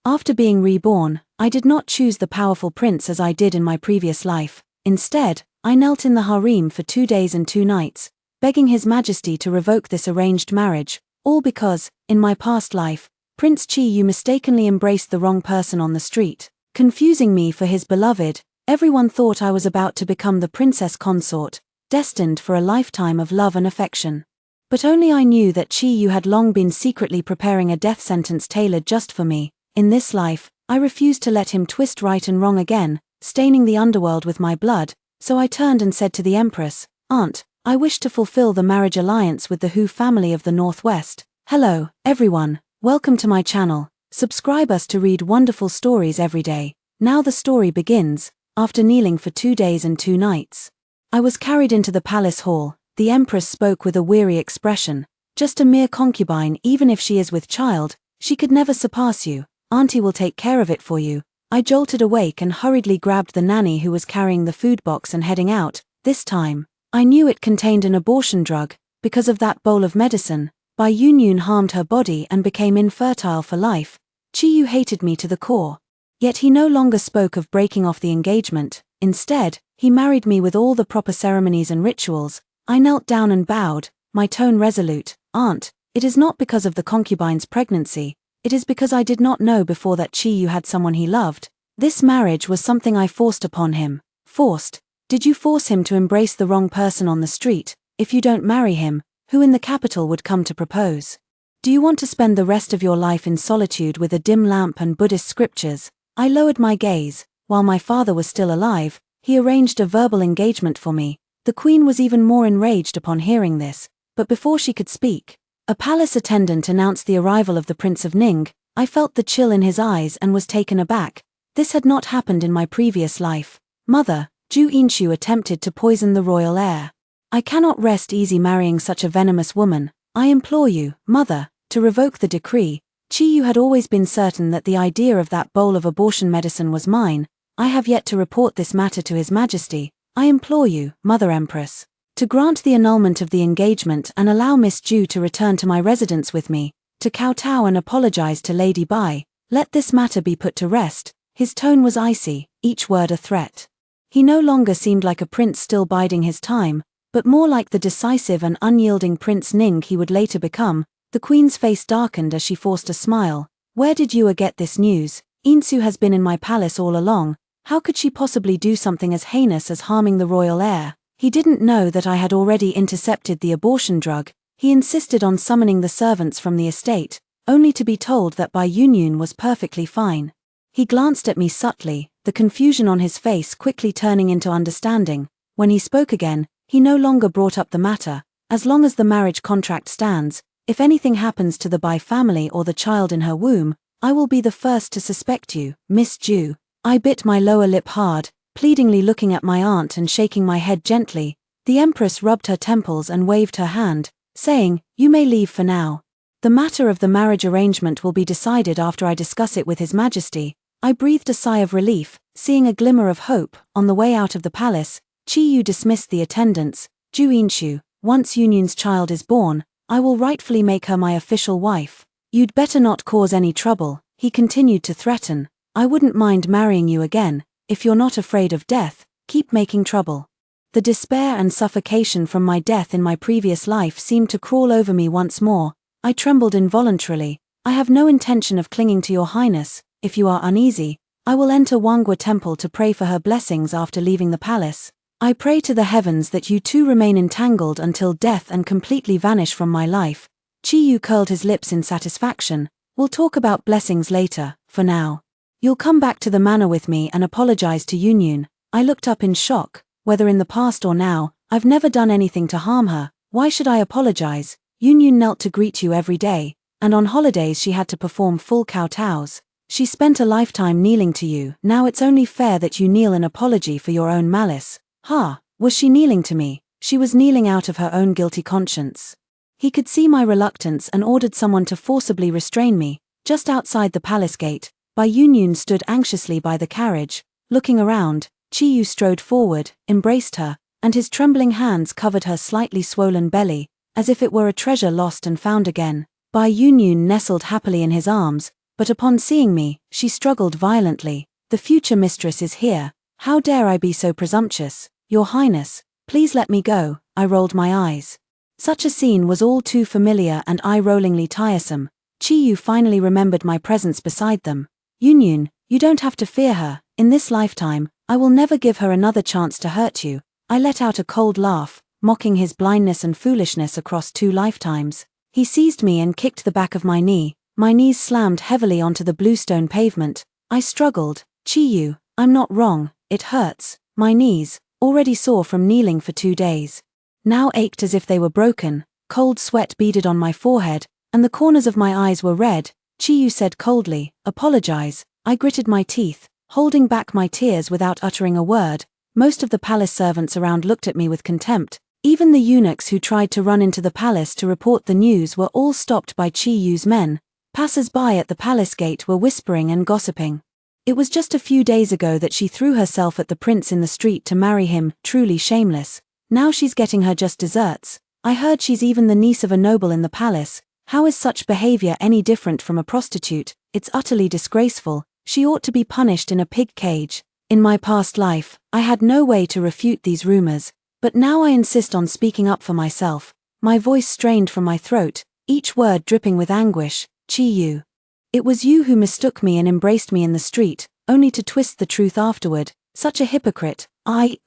After being reborn, I did not choose the powerful prince as I did in my previous life. Instead, I knelt in the harem for 2 days and 2 nights, begging His Majesty to revoke this arranged marriage, all because, in my past life, Prince Qiyu mistakenly embraced the wrong person on the street. Confusing me for his beloved, everyone thought I was about to become the princess consort, destined for a lifetime of love and affection. But only I knew that Qiyu had long been secretly preparing a death sentence tailored just for me. In this life, I refused to let him twist right and wrong again, staining the underworld with my blood, so I turned and said to the Empress, "Aunt, I wish to fulfill the marriage alliance with the Hu family of the Northwest." Hello, everyone, welcome to my channel. Subscribe us to read wonderful stories every day. Now the story begins. After kneeling for 2 days and 2 nights, I was carried into the palace hall. The Empress spoke with a weary expression. "Just a mere concubine, even if she is with child, she could never surpass you. Auntie will take care of it for you." I jolted awake and hurriedly grabbed the nanny who was carrying the food box and heading out. This time, I knew it contained an abortion drug. Because of that bowl of medicine, Bai Yunyun harmed her body and became infertile for life. Qiyu hated me to the core. Yet he no longer spoke of breaking off the engagement. Instead, he married me with all the proper ceremonies and rituals. I knelt down and bowed, my tone resolute. "Aunt, it is not because of the concubine's pregnancy. It is because I did not know before that Qiyu had someone he loved. This marriage was something I forced upon him." "Forced? Did you force him to embrace the wrong person on the street? If you don't marry him, who in the capital would come to propose? Do you want to spend the rest of your life in solitude with a dim lamp and Buddhist scriptures?" I lowered my gaze. While my father was still alive, he arranged a verbal engagement for me. The queen was even more enraged upon hearing this, but before she could speak, a palace attendant announced the arrival of the Prince of Ning. I felt the chill in his eyes and was taken aback. This had not happened in my previous life. "Mother, Xianxia attempted to poison the royal heir. I cannot rest easy marrying such a venomous woman. I implore you, mother, to revoke the decree." Qiyu had always been certain that the idea of that bowl of abortion medicine was mine. "I have yet to report this matter to His Majesty. I implore you, Mother Empress, to grant the annulment of the engagement and allow Miss Ju to return to my residence with me, to kowtow and apologize to Lady Bai. Let this matter be put to rest." His tone was icy, each word a threat. He no longer seemed like a prince still biding his time, but more like the decisive and unyielding Prince Ning he would later become. The queen's face darkened as she forced a smile. "Where did you get this news? Insu has been in my palace all along. How could she possibly do something as heinous as harming the royal heir?" He didn't know that I had already intercepted the abortion drug. He insisted on summoning the servants from the estate, only to be told that Bai Yunyun was perfectly fine. He glanced at me subtly, the confusion on his face quickly turning into understanding. When he spoke again, he no longer brought up the matter. "As long as the marriage contract stands, if anything happens to the Bai family or the child in her womb, I will be the first to suspect you, Miss Ju." I bit my lower lip hard, pleadingly looking at my aunt and shaking my head gently. The Empress rubbed her temples and waved her hand, saying, "You may leave for now. The matter of the marriage arrangement will be decided after I discuss it with His Majesty." I breathed a sigh of relief, seeing a glimmer of hope. On the way out of the palace, Qiyu dismissed the attendants. "Xianxia, once Yunyun's child is born, I will rightfully make her my official wife. You'd better not cause any trouble," he continued to threaten. "I wouldn't mind marrying you again. If you're not afraid of death, keep making trouble." The despair and suffocation from my death in my previous life seemed to crawl over me once more. I trembled involuntarily. "I have no intention of clinging to your highness. If you are uneasy, I will enter Wangwa Temple to pray for her blessings after leaving the palace. I pray to the heavens that you two remain entangled until death and completely vanish from my life." Qiyu curled his lips in satisfaction. "We'll talk about blessings later. For now, you'll come back to the manor with me and apologize to Yunyun." I looked up in shock. Whether in the past or now, I've never done anything to harm her. Why should I apologize? Yunyun knelt to greet you every day, and on holidays she had to perform full kowtows. She spent a lifetime kneeling to you. Now it's only fair that you kneel in apology for your own malice. Ha, was she kneeling to me? She was kneeling out of her own guilty conscience. He could see my reluctance and ordered someone to forcibly restrain me. Just outside the palace gate, Bai Yunyun stood anxiously by the carriage. Looking around, Qiyu strode forward, embraced her, and his trembling hands covered her slightly swollen belly, as if it were a treasure lost and found again. Bai Yunyun nestled happily in his arms, but upon seeing me, she struggled violently. "The future mistress is here. How dare I be so presumptuous? Your Highness, please let me go." I rolled my eyes. Such a scene was all too familiar and eye-rollingly tiresome. Qiyu finally remembered my presence beside them. "Yunyun, you don't have to fear her. In this lifetime, I will never give her another chance to hurt you." I let out a cold laugh, mocking his blindness and foolishness across 2 lifetimes. He seized me and kicked the back of my knee. My knees slammed heavily onto the bluestone pavement. I struggled. "Qiyu, I'm not wrong, it hurts." My knees, already sore from kneeling for 2 days, now ached as if they were broken. Cold sweat beaded on my forehead, and the corners of my eyes were red. Qiyu said coldly, "Apologize." I gritted my teeth, holding back my tears without uttering a word. Most of the palace servants around looked at me with contempt. Even the eunuchs who tried to run into the palace to report the news were all stopped by Qiyu's men. Passers-by at the palace gate were whispering and gossiping. It was just a few days ago that she threw herself at the prince in the street to marry him, truly shameless. Now she's getting her just desserts. I heard she's even the niece of a noble in the palace. How is such behavior any different from a prostitute? It's utterly disgraceful. She ought to be punished in a pig cage. In my past life, I had no way to refute these rumors, but now I insist on speaking up for myself. My voice strained from my throat, each word dripping with anguish. "Qiyu. It was you who mistook me and embraced me in the street, only to twist the truth afterward. Such a hypocrite." By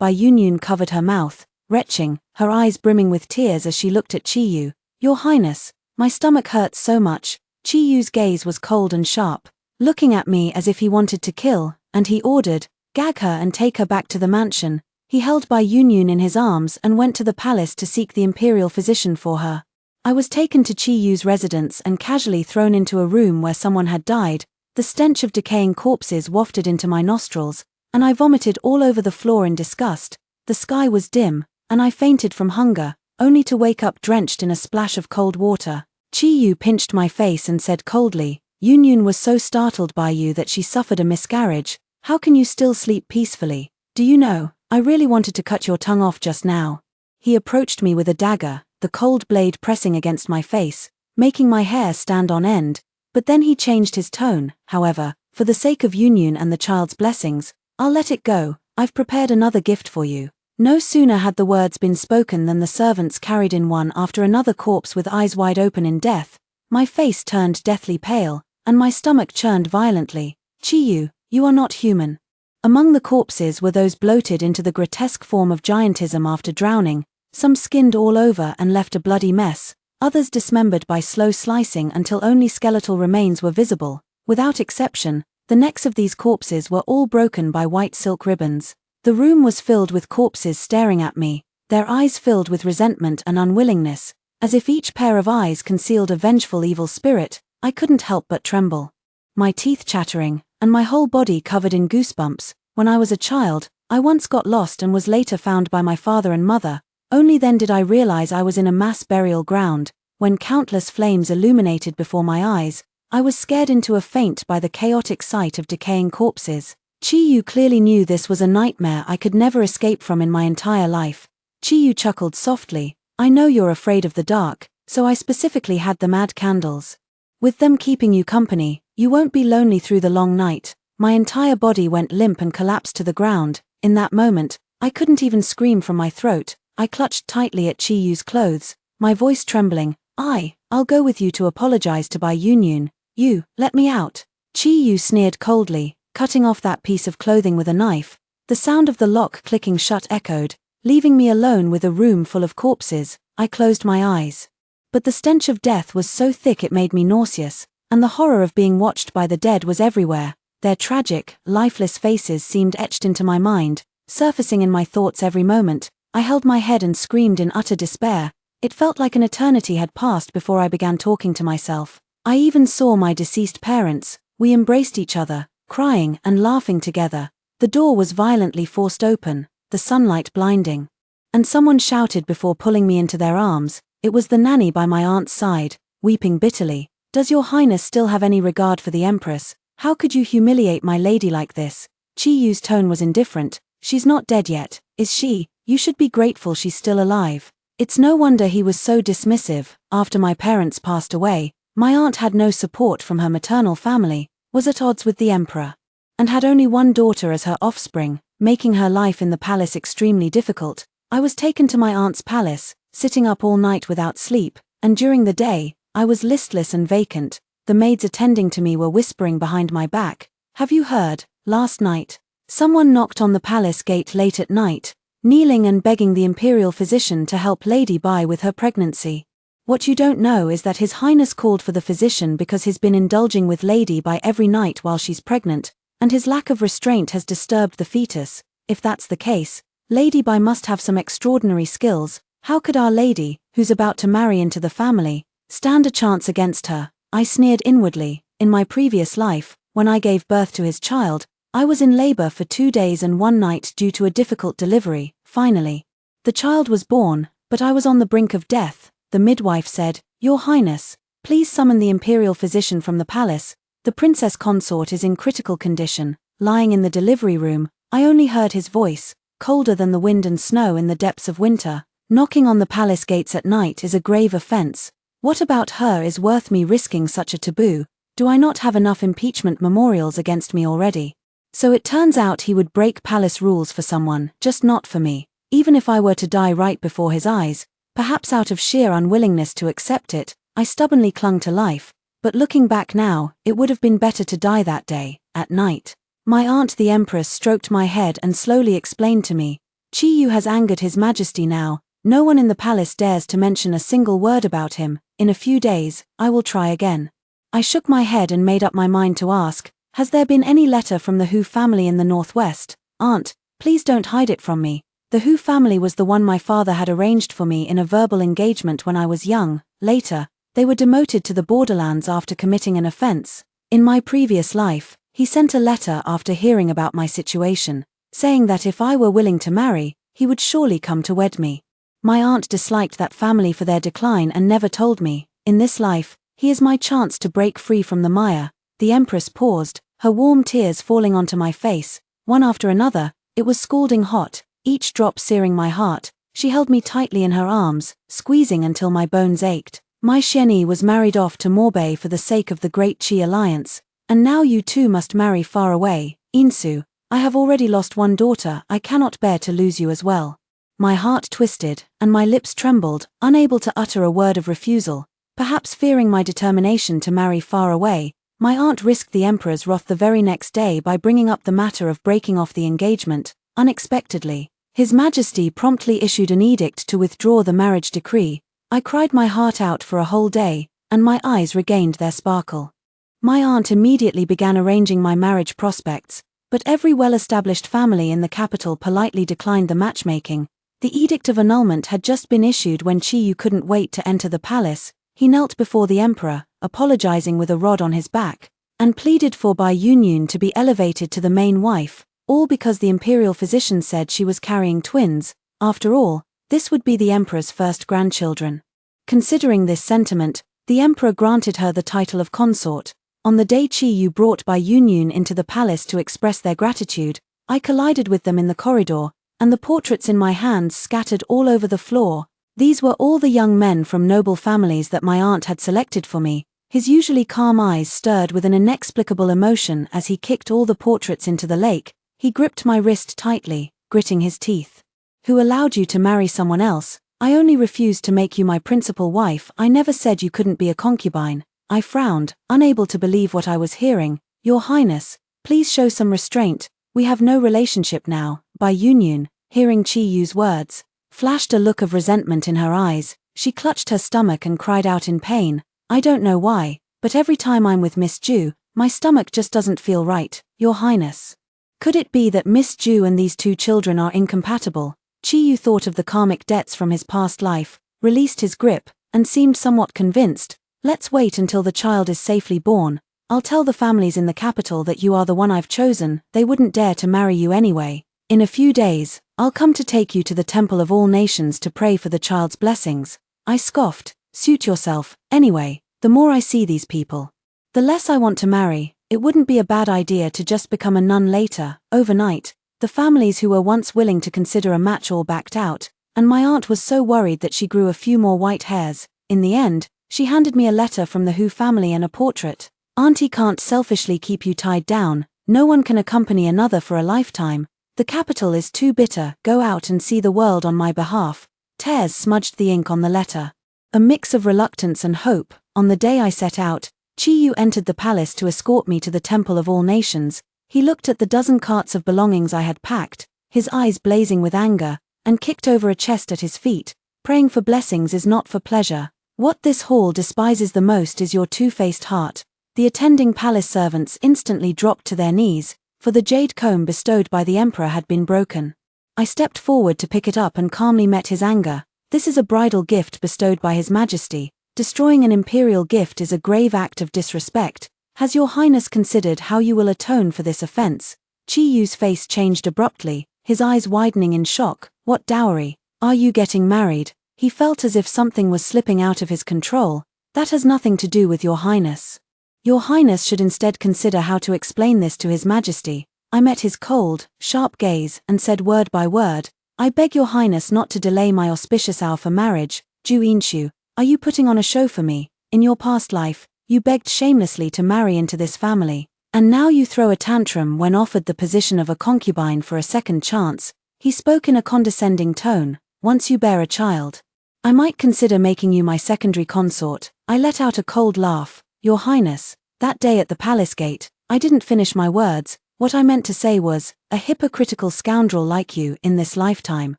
Yunyun covered her mouth, retching, her eyes brimming with tears as she looked at Qiyu. "Your Highness, my stomach hurts so much." Qiyu's gaze was cold and sharp, looking at me as if he wanted to kill, and he ordered, "Gag her and take her back to the mansion." He held Bai Yunyun in his arms and went to the palace to seek the Imperial physician for her. I was taken to Qiyu's residence and casually thrown into a room where someone had died. The stench of decaying corpses wafted into my nostrils, and I vomited all over the floor in disgust. The sky was dim, and I fainted from hunger, only to wake up drenched in a splash of cold water. Qiyu pinched my face and said coldly, "Yunyun was so startled by you that she suffered a miscarriage. How can you still sleep peacefully? Do you know, I really wanted to cut your tongue off just now." He approached me with a dagger, the cold blade pressing against my face, making my hair stand on end. But then he changed his tone. "However, for the sake of Yunyun and the child's blessings, I'll let it go. I've prepared another gift for you." No sooner had the words been spoken than the servants carried in one after another corpse with eyes wide open in death. My face turned deathly pale, and my stomach churned violently. "Qiyu, you are not human." Among the corpses were those bloated into the grotesque form of giantism after drowning, some skinned all over and left a bloody mess, others dismembered by slow slicing until only skeletal remains were visible. Without exception, the necks of these corpses were all broken by white silk ribbons. The room was filled with corpses staring at me, their eyes filled with resentment and unwillingness, as if each pair of eyes concealed a vengeful evil spirit. I couldn't help but tremble, my teeth chattering, and my whole body covered in goosebumps. When I was a child, I once got lost and was later found by my father and mother. Only then did I realize I was in a mass burial ground. When countless flames illuminated before my eyes, I was scared into a faint by the chaotic sight of decaying corpses. Qiyu clearly knew this was a nightmare I could never escape from in my entire life. Qiyu chuckled softly, "I know you're afraid of the dark, so I specifically had the mad candles. With them keeping you company, you won't be lonely through the long night." My entire body went limp and collapsed to the ground. In that moment, I couldn't even scream from my throat. I clutched tightly at Qiyu's clothes, my voice trembling. I'll go with you to apologize to Bai Yunyun. You, let me out." Qiyu sneered coldly, cutting off that piece of clothing with a knife. The sound of the lock clicking shut echoed, leaving me alone with a room full of corpses. I closed my eyes. But the stench of death was so thick it made me nauseous, and the horror of being watched by the dead was everywhere. Their tragic, lifeless faces seemed etched into my mind, surfacing in my thoughts every moment. I held my head and screamed in utter despair. It felt like an eternity had passed before I began talking to myself. I even saw my deceased parents. We embraced each other, crying and laughing together. The door was violently forced open, the sunlight blinding. And someone shouted before pulling me into their arms. It was the nanny by my aunt's side, weeping bitterly. "Does your Highness still have any regard for the Empress? How could you humiliate my lady like this?" Qiyu's tone was indifferent. "She's not dead yet, is she? You should be grateful she's still alive." It's no wonder he was so dismissive. After my parents passed away, My aunt had no support from her maternal family, was at odds with the emperor, and had only one daughter as her offspring, making her life in the palace extremely difficult. I was taken to my aunt's palace, sitting up all night without sleep, and during the day, I was listless and vacant. The maids attending to me were whispering behind my back, "Have you heard, last night? Someone knocked on the palace gate late at night, kneeling and begging the imperial physician to help Lady Bai with her pregnancy. What you don't know is that His Highness called for the physician because he's been indulging with Lady Bai every night while she's pregnant, and his lack of restraint has disturbed the fetus. If that's the case, Lady Bai must have some extraordinary skills. How could Our Lady, who's about to marry into the family, stand a chance against her?" I sneered inwardly. In my previous life, when I gave birth to his child, I was in labor for 2 days and 1 night due to a difficult delivery. Finally, the child was born, but I was on the brink of death. The midwife said, "Your Highness, please summon the imperial physician from the palace. The princess consort is in critical condition." Lying in the delivery room, I only heard his voice, colder than the wind and snow in the depths of winter. "Knocking on the palace gates at night is a grave offense. What about her is worth me risking such a taboo? Do I not have enough impeachment memorials against me already?" So it turns out he would break palace rules for someone, just not for me. Even if I were to die right before his eyes, perhaps out of sheer unwillingness to accept it, I stubbornly clung to life. But looking back now, it would have been better to die that day, at night. My aunt the Empress stroked my head and slowly explained to me, "Qiyu has angered His Majesty now. No one in the palace dares to mention a single word about him. In a few days, I will try again." I shook my head and made up my mind to ask, "Has there been any letter from the Hu family in the northwest?" "Aunt, please don't hide it from me. The Hu family was the one my father had arranged for me in a verbal engagement when I was young. Later, they were demoted to the borderlands after committing an offense. In my previous life, he sent a letter after hearing about my situation, saying that if I were willing to marry, he would surely come to wed me. My aunt disliked that family for their decline and never told me. In this life, he is my chance to break free from the mire." The Empress paused, her warm tears falling onto my face, one after another. It was scalding hot, each drop searing my heart. She held me tightly in her arms, squeezing until my bones ached. "My Xianxia was married off to Morbei for the sake of the Great Qi Alliance, and now you too must marry far away. Insu, I have already lost one daughter. I cannot bear to lose you as well." My heart twisted, and my lips trembled, unable to utter a word of refusal. Perhaps fearing my determination to marry far away, my aunt risked the Emperor's wrath the very next day by bringing up the matter of breaking off the engagement, unexpectedly. His Majesty promptly issued an edict to withdraw the marriage decree. I cried my heart out for a whole day, and my eyes regained their sparkle. My aunt immediately began arranging my marriage prospects, but every well-established family in the capital politely declined the matchmaking. The edict of annulment had just been issued when Qiyu couldn't wait to enter the palace. He knelt before the emperor, apologizing with a rod on his back, and pleaded for Bai Yunyun to be elevated to the main wife, all because the imperial physician said she was carrying twins. After all, this would be the emperor's first grandchildren. Considering this sentiment, the emperor granted her the title of consort. On the day Qiyu brought Bai Yunyun into the palace to express their gratitude, I collided with them in the corridor, and the portraits in my hands scattered all over the floor. These were all the young men from noble families that my aunt had selected for me. His usually calm eyes stirred with an inexplicable emotion as he kicked all the portraits into the lake. He gripped my wrist tightly, gritting his teeth. "Who allowed you to marry someone else? I only refused to make you my principal wife. I never said you couldn't be a concubine." I frowned, unable to believe what I was hearing. "Your Highness, please show some restraint. We have no relationship now." Bai Yunyun, hearing Qiyu's words, flashed a look of resentment in her eyes. She clutched her stomach and cried out in pain. "I don't know why, but every time I'm with Miss Ju, my stomach just doesn't feel right, Your Highness. Could it be that Miss Ju and these 2 children are incompatible?" Qiyu thought of the karmic debts from his past life, released his grip, and seemed somewhat convinced. "Let's wait until the child is safely born. I'll tell the families in the capital that you are the one I've chosen. They wouldn't dare to marry you anyway. In a few days, I'll come to take you to the Temple of All Nations to pray for the child's blessings." I scoffed. "Suit yourself. Anyway, the more I see these people, the less I want to marry. It wouldn't be a bad idea to just become a nun later." Overnight, the families who were once willing to consider a match all backed out, and my aunt was so worried that she grew a few more white hairs. In the end, She handed me a letter from the Hu family and a portrait. Auntie can't selfishly keep you tied down, no one can accompany another for a lifetime. The capital is too bitter, go out and see the world on my behalf. Tears smudged the ink on the letter. A mix of reluctance and hope. On the day I set out, Qiyu entered the palace to escort me to the Temple of All Nations. He looked at the dozen carts of belongings I had packed, his eyes blazing with anger, and kicked over a chest at his feet. Praying for blessings is not for pleasure. What this hall despises the most is your two-faced heart. The attending palace servants instantly dropped to their knees, for the jade comb bestowed by the emperor had been broken. I stepped forward to pick it up and calmly met his anger. This is a bridal gift bestowed by His Majesty. Destroying an imperial gift is a grave act of disrespect. Has your highness considered how you will atone for this offense? Qiyu's face changed abruptly, his eyes widening in shock. What dowry? Are you getting married? He felt as if something was slipping out of his control. That has nothing to do with your highness. Your highness should instead consider how to explain this to His Majesty. I met his cold, sharp gaze and said word by word, I beg your highness not to delay my auspicious hour for marriage. Ju Inshu, are you putting on a show for me? In your past life, you begged shamelessly to marry into this family, and now you throw a tantrum when offered the position of a concubine for a second chance. He spoke in a condescending tone. Once you bear a child, I might consider making you my secondary consort. I let out a cold laugh. Your highness, that day at the palace gate, I didn't finish my words. What I meant to say was, a hypocritical scoundrel like you in this lifetime.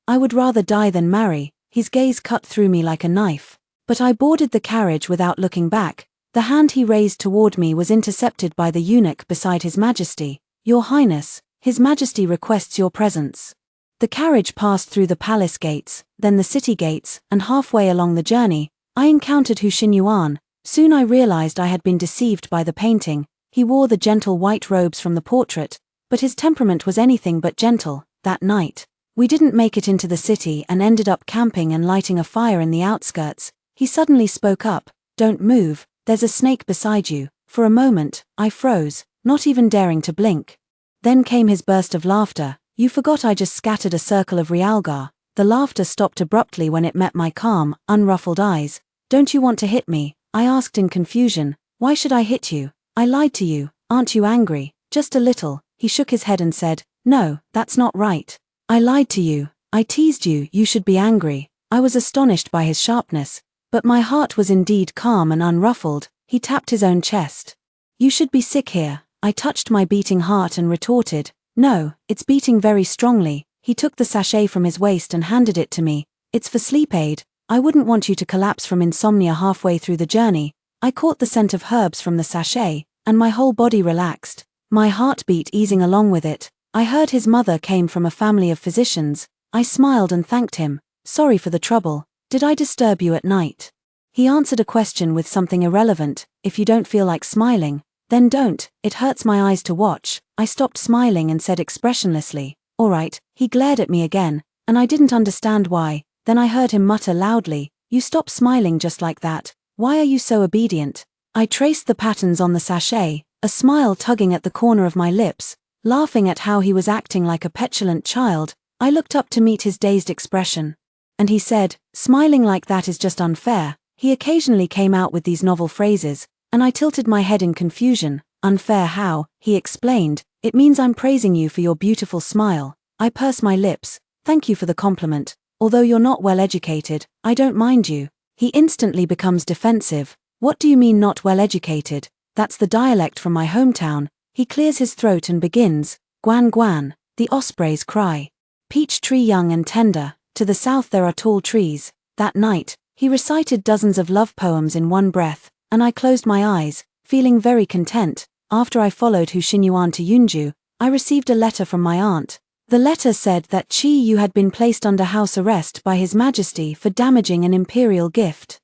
I would rather die than marry. His gaze cut through me like a knife. But I boarded the carriage without looking back. The hand he raised toward me was intercepted by the eunuch beside His Majesty. Your highness, His Majesty requests your presence. The carriage passed through the palace gates, then the city gates, and halfway along the journey, I encountered Hu Xinyuan. Soon I realized I had been deceived by the painting. He wore the gentle white robes from the portrait, but his temperament was anything but gentle. That night, we didn't make it into the city and ended up camping and lighting a fire in the outskirts. He suddenly spoke up, don't move, there's a snake beside you. For a moment, I froze, not even daring to blink. Then came his burst of laughter. You forgot I just scattered a circle of realgar. The laughter stopped abruptly when it met my calm, unruffled eyes. Don't you want to hit me? I asked in confusion. Why should I hit you? I lied to you. Aren't you angry? Just a little. He shook his head and said, no, that's not right. I lied to you. I teased you. You should be angry. I was astonished by his sharpness, but my heart was indeed calm and unruffled. He tapped his own chest. You should be sick here. I touched my beating heart and retorted, no, it's beating very strongly. He took the sachet from his waist and handed it to me. It's for sleep aid. I wouldn't want you to collapse from insomnia halfway through the journey. I caught the scent of herbs from the sachet, and my whole body relaxed, my heartbeat easing along with it. I heard his mother came from a family of physicians. I smiled and thanked him. Sorry for the trouble. Did I disturb you at night? He answered a question with something irrelevant. If you don't feel like smiling, then don't. It hurts my eyes to watch. I stopped smiling and said expressionlessly, all right. He glared at me again, and I didn't understand why. Then I heard him mutter loudly, you stop smiling just like that. Why are you so obedient? I traced the patterns on the sachet, a smile tugging at the corner of my lips, laughing at how he was acting like a petulant child. I looked up to meet his dazed expression. And he said, smiling like that is just unfair. He occasionally came out with these novel phrases, and I tilted my head in confusion. Unfair how? He explained, it means I'm praising you for your beautiful smile. I pursed my lips. Thank you for the compliment. Although you're not well educated, I don't mind you. He instantly becomes defensive. What do you mean not well educated? That's the dialect from my hometown. He clears his throat and begins, Guan Guan, the ospreys cry. Peach tree young and tender, to the south there are tall trees. That night, he recited dozens of love poems in one breath, and I closed my eyes, feeling very content. After I followed Hu Xinyuan to Yunju, I received a letter from my aunt. The letter said that Qiyu had been placed under house arrest by His Majesty for damaging an imperial gift.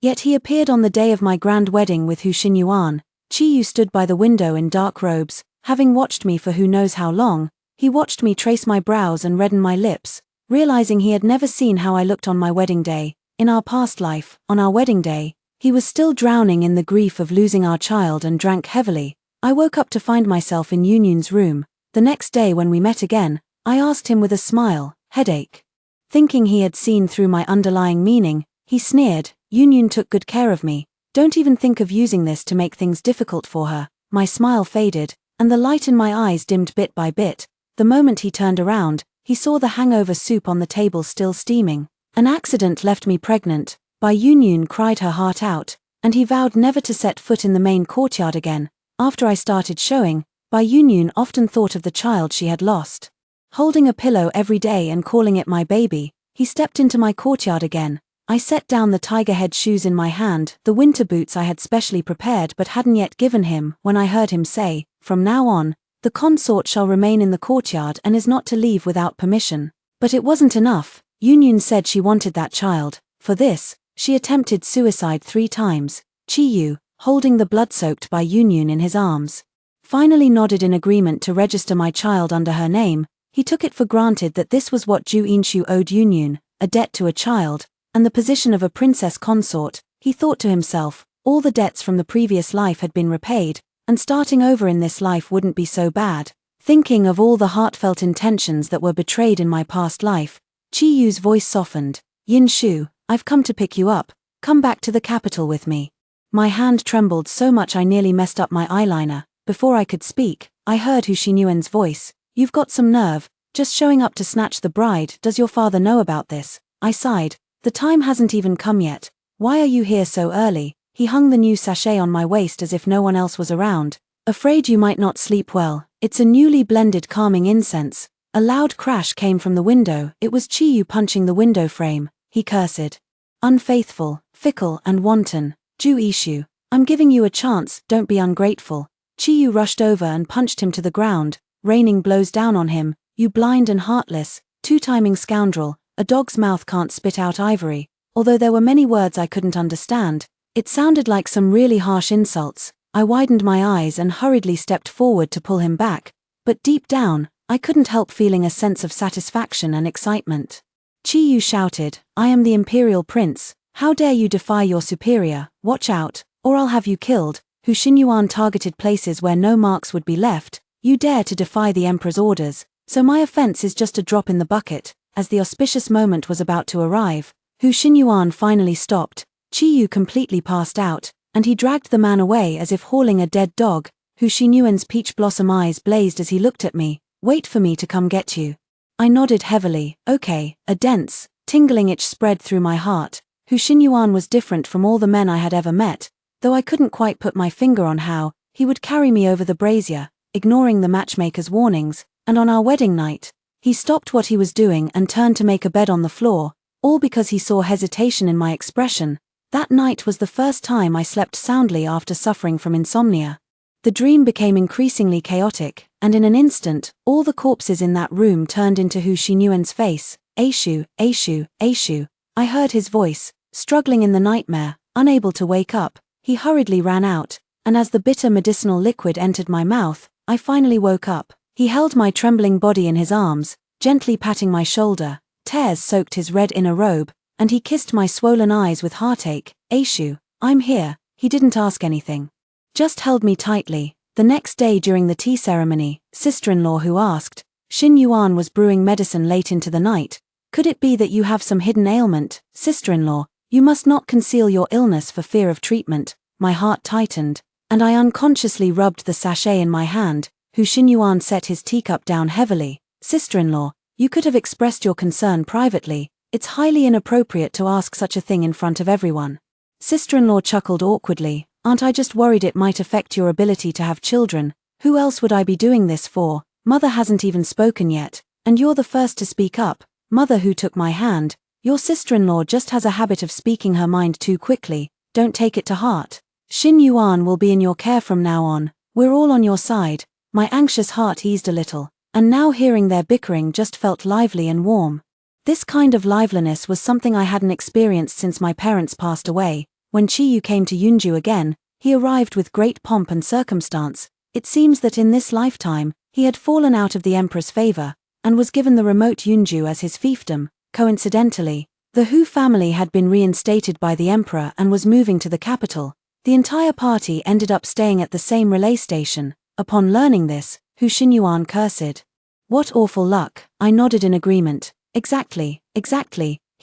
Yet he appeared on the day of my grand wedding with Hu Xinyuan. Qiyu stood by the window in dark robes, having watched me for who knows how long. He watched me trace my brows and redden my lips, realizing he had never seen how I looked on my wedding day. In our past life, on our wedding day, he was still drowning in the grief of losing our child and drank heavily. I woke up to find myself in Yunyun's room. The next day when we met again, I asked him with a smile, headache. Thinking he had seen through my underlying meaning, He sneered, Yunyun took good care of me. Don't even think of using this to make things difficult for her. My smile faded, and the light in my eyes dimmed bit by bit. The moment he turned around, he saw the hangover soup on the table still steaming. An accident left me pregnant. Bai Yunyun cried her heart out, and he vowed never to set foot in the main courtyard again. After I started showing, Bai Yunyun often thought of the child she had lost. Holding a pillow every day and calling it my baby, he stepped into my courtyard again. I set down the tiger head shoes in my hand, the winter boots I had specially prepared but hadn't yet given him, when I heard him say, "From now on, the consort shall remain in the courtyard and is not to leave without permission." But it wasn't enough. Yunyun said she wanted that child. For this, she attempted suicide 3 times. Chiyu, holding the blood-soaked Bai Yunyun in his arms, finally nodded in agreement to register my child under her name. He took it for granted that this was what Ju Inshu owed Yunyun, a debt to a child, and the position of a princess consort. He thought to himself, all the debts from the previous life had been repaid, and starting over in this life wouldn't be so bad. Thinking of all the heartfelt intentions that were betrayed in my past life, Chiyu's voice softened. Yin Shu, I've come to pick you up. Come back to the capital with me. My hand trembled so much I nearly messed up my eyeliner. Before I could speak, I heard Hu Xinyuan's voice. You've got some nerve, just showing up to snatch the bride. Does your father know about this? I sighed. The time hasn't even come yet. Why are you here so early? He hung the new sachet on my waist as if no one else was around. Afraid you might not sleep well. It's a newly blended calming incense. A loud crash came from the window. It was Chiyu punching the window frame. He cursed. Unfaithful, fickle and wanton. Ju Ishu, I'm giving you a chance, don't be ungrateful. Chiyu rushed over and punched him to the ground, raining blows down on him. You blind and heartless, two-timing scoundrel. A dog's mouth can't spit out ivory. Although there were many words I couldn't understand, it sounded like some really harsh insults. I widened my eyes and hurriedly stepped forward to pull him back, but deep down, I couldn't help feeling a sense of satisfaction and excitement. Chiyu shouted, I am the Imperial Prince. How dare you defy your superior? Watch out, or I'll have you killed. Hu Xinyuan targeted places where no marks would be left. You dare to defy the Emperor's orders, so my offense is just a drop in the bucket. As the auspicious moment was about to arrive, Hu Xinyuan finally stopped. Chiyu completely passed out, and he dragged the man away as if hauling a dead dog. Hu Xinyuan's peach blossom eyes blazed as he looked at me. Wait for me to come get you. I nodded heavily. Okay. A dense, tingling itch spread through my heart. Hu Xinyuan was different from all the men I had ever met, though I couldn't quite put my finger on how. He would carry me over the brazier, ignoring the matchmaker's warnings, and on our wedding night, he stopped what he was doing and turned to make a bed on the floor, all because he saw hesitation in my expression. That night was the first time I slept soundly after suffering from insomnia. The dream became increasingly chaotic, and in an instant, all the corpses in that room turned into Hu Xinyuan's face. Aishu, Aishu, Aishu. I heard his voice, struggling in the nightmare, unable to wake up. He hurriedly ran out, and as the bitter medicinal liquid entered my mouth, I finally woke up. He held my trembling body in his arms, gently patting my shoulder. Tears soaked his red inner robe, and he kissed my swollen eyes with heartache. Aishu, I'm here. He didn't ask anything. Just held me tightly. The next day during the tea ceremony, sister-in-law Hu asked, Xin Yuan was brewing medicine late into the night. Could it be that you have some hidden ailment? Sister-in-law, you must not conceal your illness for fear of treatment. My heart tightened, and I unconsciously rubbed the sachet in my hand. Hu Xinyuan set his teacup down heavily. Sister-in-law, you could have expressed your concern privately. It's highly inappropriate to ask such a thing in front of everyone. Sister-in-law chuckled awkwardly. Aren't I just worried it might affect your ability to have children? Who else would I be doing this for? Mother hasn't even spoken yet, and you're the first to speak up. Mother Hu took my hand. Your sister-in-law just has a habit of speaking her mind too quickly. Don't take it to heart. Xin Yuan will be in your care from now on. We're all on your side. My anxious heart eased a little, and now hearing their bickering just felt lively and warm. This kind of liveliness was something I hadn't experienced since my parents passed away. When Chiyu came to Yunju again, he arrived with great pomp and circumstance. It seems that in this lifetime, he had fallen out of the Emperor's favor, and was given the remote Yunju as his fiefdom. Coincidentally, the Hu family had been reinstated by the Emperor and was moving to the capital. The entire party ended up staying at the same relay station. Upon learning this, Hu Xinyuan cursed. What awful luck. I nodded in agreement. Exactly.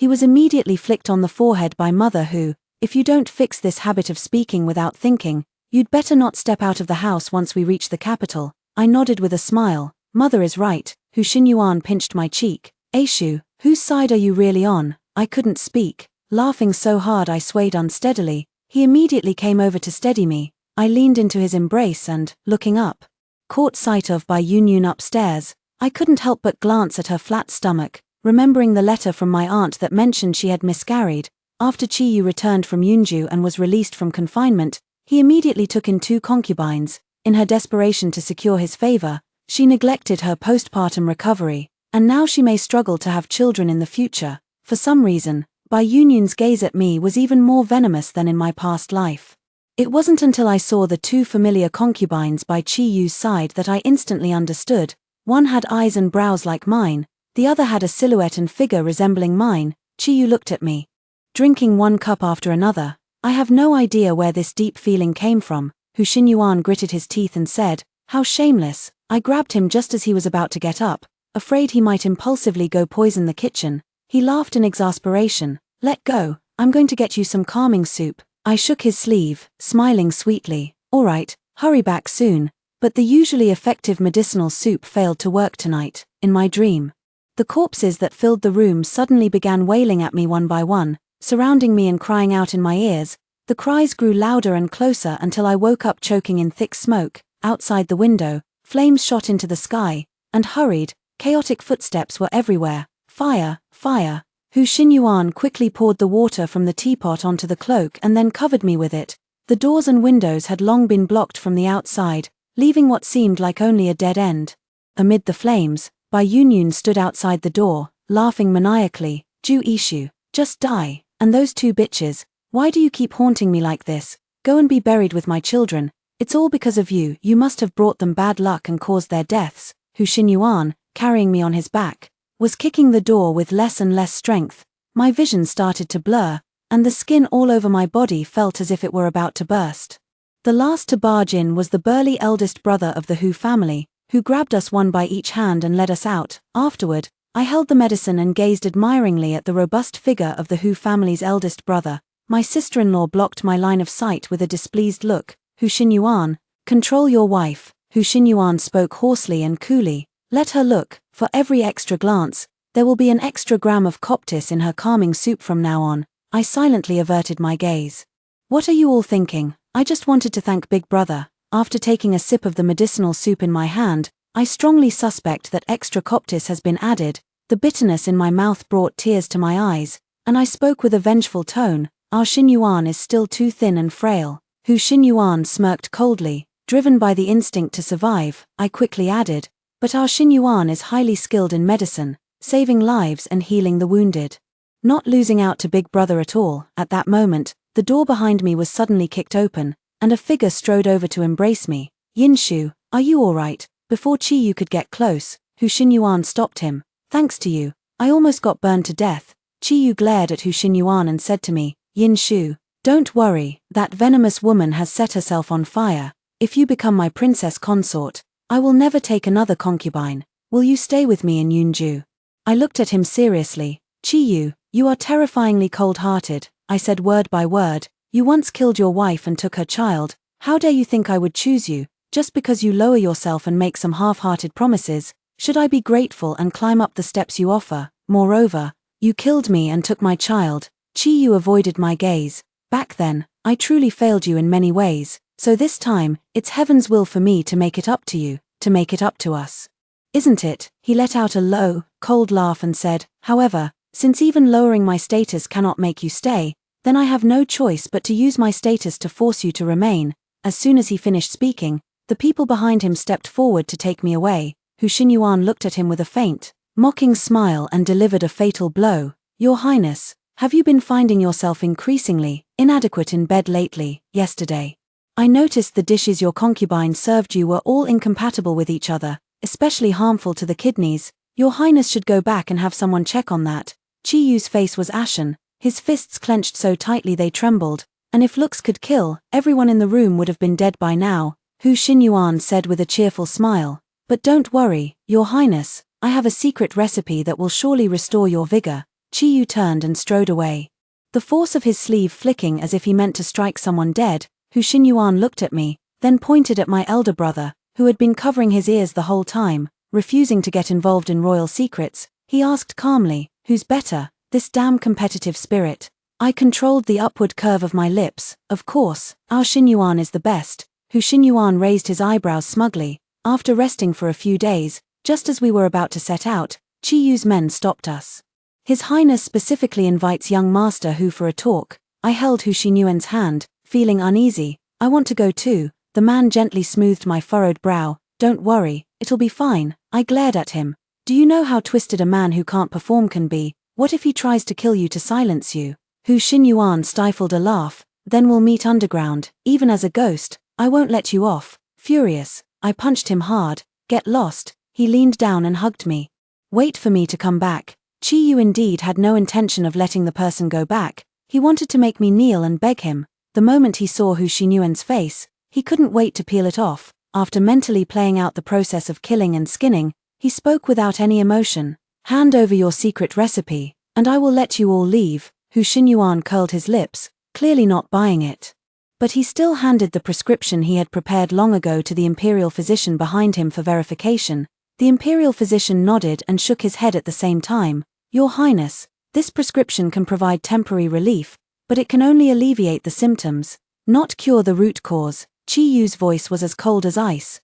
He was immediately flicked on the forehead by Mother who, if you don't fix this habit of speaking without thinking, you'd better not step out of the house once we reach the capital. I nodded with a smile. Mother is right. Hu Xinyuan pinched my cheek. Aishu, whose side are you really on? I couldn't speak. Laughing so hard I swayed unsteadily. He immediately came over to steady me. I leaned into his embrace and, looking up, caught sight of Bai Yunyun upstairs. I couldn't help but glance at her flat stomach, remembering the letter from my aunt that mentioned she had miscarried. After Qiyu returned from Yunju and was released from confinement, he immediately took in 2 concubines. In her desperation to secure his favor, she neglected her postpartum recovery, and now she may struggle to have children in the future. For some reason, Bai Yunyun's gaze at me was even more venomous than in my past life. It wasn't until I saw the 2 familiar concubines by Qiyu's side that I instantly understood. One had eyes and brows like mine, the other had a silhouette and figure resembling mine. Qiyu looked at me, drinking one cup after another. I have no idea where this deep feeling came from. Hu Xinyuan gritted his teeth and said, "How shameless." I grabbed him just as he was about to get up, afraid he might impulsively go poison the kitchen. He laughed in exasperation. "Let go, I'm going to get you some calming soup." I shook his sleeve, smiling sweetly. "All right, hurry back soon." But the usually effective medicinal soup failed to work tonight. In my dream, the corpses that filled the room suddenly began wailing at me one by one, surrounding me and crying out in my ears. The cries grew louder and closer until I woke up choking in thick smoke. Outside the window, flames shot into the sky, and hurried, chaotic footsteps were everywhere. "Fire, fire." Hu Xinyuan quickly poured the water from the teapot onto the cloak and then covered me with it. The doors and windows had long been blocked from the outside, leaving what seemed like only a dead end. Amid the flames, Bai Yunyun stood outside the door, laughing maniacally. "Ju Ishu, just die, and those 2 bitches, why do you keep haunting me like this? Go and be buried with my children. It's all because of you. You must have brought them bad luck and caused their deaths." Hu Xinyuan, carrying me on his back, was kicking the door with less and less strength. My vision started to blur, and the skin all over my body felt as if it were about to burst. The last to barge in was the burly eldest brother of the Hu family, who grabbed us one by each hand and led us out. Afterward, I held the medicine and gazed admiringly at the robust figure of the Hu family's eldest brother. My sister-in-law blocked my line of sight with a displeased look. "Hu Xinyuan, control your wife." Hu Xinyuan spoke hoarsely and coolly. "Let her look. For every extra glance, there will be an extra gram of coptis in her calming soup from now on." I silently averted my gaze. "What are you all thinking? I just wanted to thank Big Brother." After taking a sip of the medicinal soup in my hand, I strongly suspect that extra coptis has been added. The bitterness in my mouth brought tears to my eyes, and I spoke with a vengeful tone. "Our Xinyuan is still too thin and frail." Hu Xinyuan smirked coldly. Driven by the instinct to survive, I quickly added, "But our Xinyuan is highly skilled in medicine, saving lives and healing the wounded." Not losing out to Big Brother at all, at that moment, the door behind me was suddenly kicked open, and a figure strode over to embrace me. "Yinshu, are you all right?" Before Qiyu could get close, Hu Xinyuan stopped him. "Thanks to you, I almost got burned to death." Qiyu glared at Hu Xinyuan and said to me, "Yinshu, don't worry, that venomous woman has set herself on fire. If you become my princess consort, I will never take another concubine. Will you stay with me in Yunju?" I looked at him seriously. "Qiyu, you are terrifyingly cold-hearted," I said word by word. "You once killed your wife and took her child. How dare you think I would choose you, just because you lower yourself and make some half-hearted promises? Should I be grateful and climb up the steps you offer? Moreover, you killed me and took my child." Qiyu avoided my gaze. "Back then, I truly failed you in many ways, so this time, it's heaven's will for me to make it up to you, to make it up to us. Isn't it?" He let out a low, cold laugh and said, "However, since even lowering my status cannot make you stay, then I have no choice but to use my status to force you to remain." As soon as he finished speaking, the people behind him stepped forward to take me away. Hu Xinyuan looked at him with a faint, mocking smile and delivered a fatal blow. "Your Highness, have you been finding yourself increasingly inadequate in bed lately? Yesterday, I noticed the dishes your concubine served you were all incompatible with each other, especially harmful to the kidneys. Your Highness should go back and have someone check on that." Qiyu's face was ashen, his fists clenched so tightly they trembled, and if looks could kill, everyone in the room would have been dead by now. Hu Xinyuan said with a cheerful smile, "But don't worry, Your Highness, I have a secret recipe that will surely restore your vigor." Qiyu turned and strode away. The force of his sleeve flicking as if he meant to strike someone dead. Hu Xinyuan looked at me, then pointed at my elder brother, who had been covering his ears the whole time, refusing to get involved in royal secrets. He asked calmly, "Who's better, this damn competitive spirit?" I controlled the upward curve of my lips. "Of course, our Xinyuan is the best." Hu Xinyuan raised his eyebrows smugly. After resting for a few days, just as we were about to set out, Qiyu's men stopped us. "His Highness specifically invites young Master Hu for a talk." I held Hu Xinyuan's hand, feeling uneasy. "I want to go too." The man gently smoothed my furrowed brow. "Don't worry, it'll be fine." I glared at him. "Do you know how twisted a man who can't perform can be? What if he tries to kill you to silence you?" Hu Xinyuan stifled a laugh. "Then we'll meet underground, even as a ghost. I won't let you off." Furious, I punched him hard. "Get lost." He leaned down and hugged me. "Wait for me to come back." Qiyu indeed had no intention of letting the person go back. He wanted to make me kneel and beg him. The moment he saw Hu Xinyuan's face, he couldn't wait to peel it off. After mentally playing out the process of killing and skinning, he spoke without any emotion. "Hand over your secret recipe, and I will let you all leave." Hu Xinyuan curled his lips, clearly not buying it. But he still handed the prescription he had prepared long ago to the Imperial physician behind him for verification. The Imperial physician nodded and shook his head at the same time. "Your Highness, this prescription can provide temporary relief, but it can only alleviate the symptoms, not cure the root cause." Qiyu's voice was as cold as ice.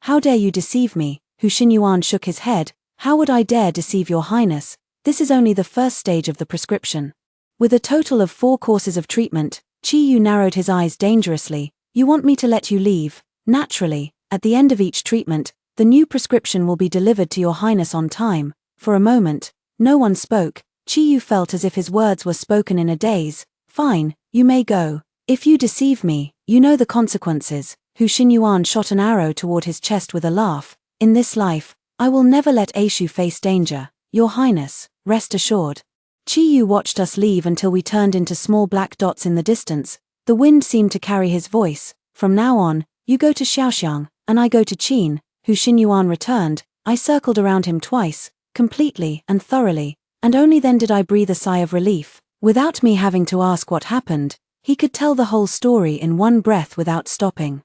How dare you deceive me?" Hu Xinyuan shook his head. "How would I dare deceive your Highness? This is only the first stage of the prescription. With a total of 4 courses of treatment." Qiyu narrowed his eyes dangerously. "You want me to let you leave?" "Naturally, at the end of each treatment, the new prescription will be delivered to your Highness on time." For a moment, no one spoke. Qiyu felt as if his words were spoken in a daze. "Fine, you may go. If you deceive me, you know the consequences." Hu Xinyuan shot an arrow toward his chest with a laugh. "In this life, I will never let Aishu face danger. Your Highness, rest assured." Qiyu watched us leave until we turned into small black dots in the distance. The wind seemed to carry his voice. "From now on, you go to Xiaoxiang, and I go to Qin." Hu Xinyuan returned. I circled around him twice, completely and thoroughly, and only then did I breathe a sigh of relief. Without me having to ask what happened, he could tell the whole story in one breath without stopping.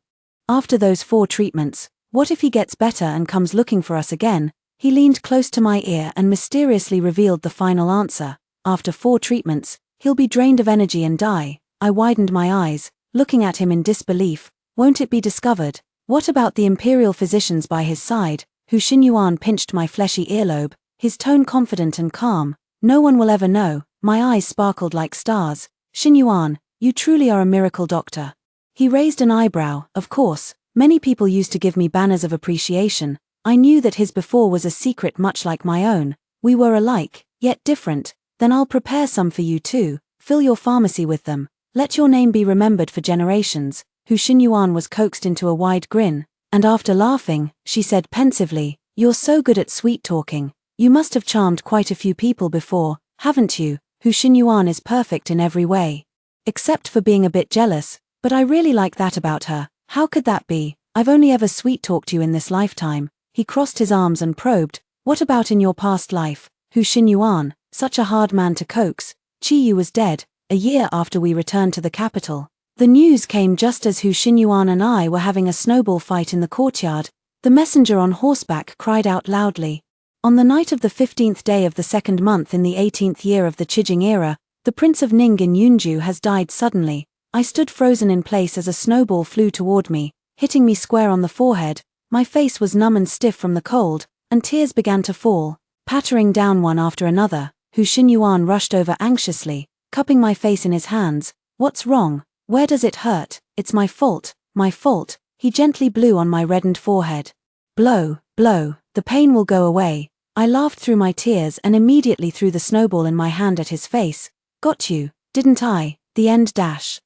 "After those 4 treatments, what if he gets better and comes looking for us again?" He leaned close to my ear and mysteriously revealed the final answer. "After 4 treatments, he'll be drained of energy and die." I widened my eyes, looking at him in disbelief. "Won't it be discovered? What about the Imperial physicians by his side?" Hu Xinyuan pinched my fleshy earlobe, his tone confident and calm. "No one will ever know." My eyes sparkled like stars. "Xinyuan, you truly are a miracle doctor." He raised an eyebrow. "Of course, many people used to give me banners of appreciation. I knew that his before was a secret much like my own. We were alike, yet different. Then I'll prepare some for you too. Fill your pharmacy with them. Let your name be remembered for generations." Hu Xinyuan was coaxed into a wide grin, and after laughing, she said pensively, "You're so good at sweet talking. You must have charmed quite a few people before, haven't you?" Hu Xinyuan is perfect in every way. Except for being a bit jealous, but I really like that about her. "How could that be? I've only ever sweet-talked you in this lifetime." He crossed his arms and probed. "What about in your past life?" Hu Xinyuan, such a hard man to coax. Qiyu was dead, a year after we returned to the capital. The news came just as Hu Xinyuan and I were having a snowball fight in the courtyard. The messenger on horseback cried out loudly. "On the night of the 15th day of the 2nd month in the 18th year of the Qijing era, the Prince of Ning in Yunju has died suddenly." I stood frozen in place as a snowball flew toward me, hitting me square on the forehead. My face was numb and stiff from the cold, and tears began to fall, pattering down one after another. Hu Xinyuan rushed over anxiously, cupping my face in his hands. "What's wrong? Where does it hurt?" "It's my fault, my fault." He gently blew on my reddened forehead. "Blow, blow, the pain will go away." I laughed through my tears and immediately threw the snowball in my hand at his face. "Got you, didn't I?" The end dash.